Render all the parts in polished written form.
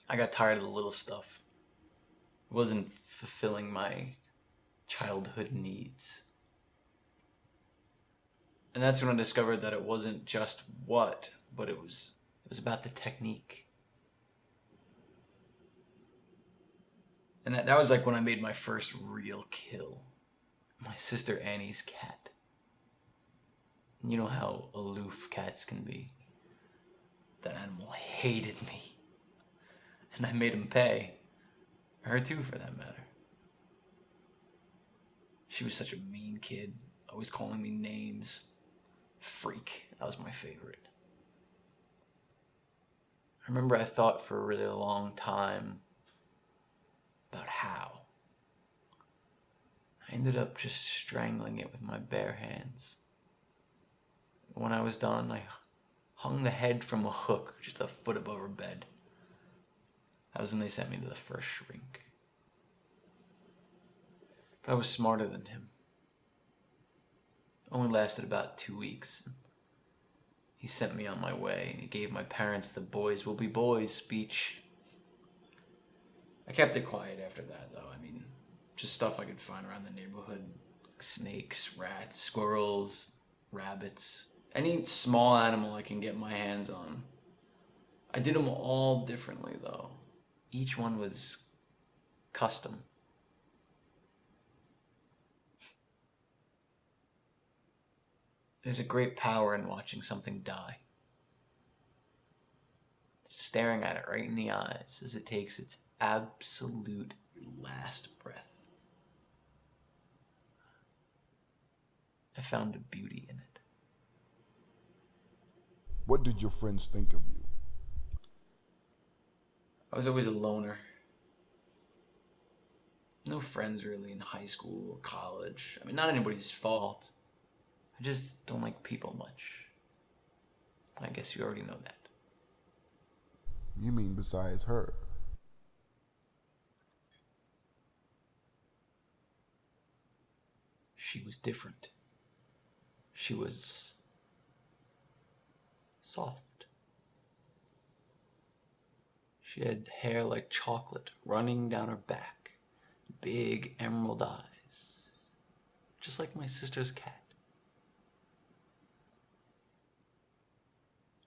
I got tired of the little stuff. It wasn't fulfilling my childhood needs. And that's when I discovered that it wasn't just what, but it was about the technique. And that was like when I made my first real kill. My sister Annie's cat. You know how aloof cats can be. That animal hated me. And I made him pay. Her too, for that matter. She was such a mean kid, always calling me names. Freak, that was my favorite. I remember I thought for a really long time about how. I ended up just strangling it with my bare hands. When I was done, I hung the head from a hook just a foot above her bed. That was when they sent me to the first shrink. But I was smarter than him. It only lasted about 2 weeks. He sent me on my way, and he gave my parents the "boys will be boys" speech. I kept it quiet after that, though. I mean, just stuff I could find around the neighborhood. Snakes, rats, squirrels, rabbits. Any small animal I can get my hands on. I did them all differently, though. Each one was custom. There's a great power in watching something die. Staring at it right in the eyes as it takes its absolute last breath. I found a beauty in it. What did your friends think of you? I was always a loner. No friends really in high school or college. I mean, not anybody's fault. I just don't like people much. I guess you already know that. You mean besides her? She was different. She was soft. She had hair like chocolate running down her back, big emerald eyes, just like my sister's cat.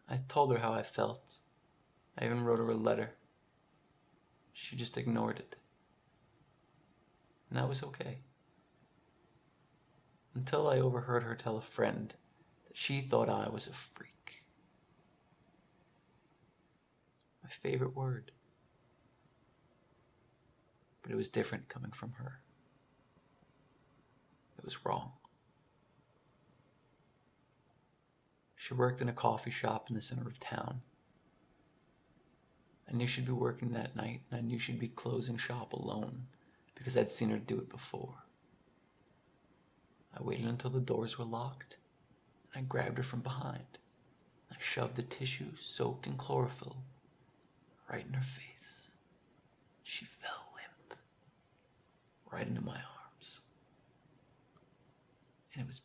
I told her how I felt. I even wrote her a letter. She just ignored it. And that was okay. Until I overheard her tell a friend that she thought I was a freak. My favorite word. But it was different coming from her. It was wrong. She worked in a coffee shop in the center of town. I knew she'd be working that night, and I knew she'd be closing shop alone because I'd seen her do it before. I waited until the doors were locked, and I grabbed her from behind. I shoved the tissue soaked in chlorophyll right in her face. She fell limp, right into my arms. And it was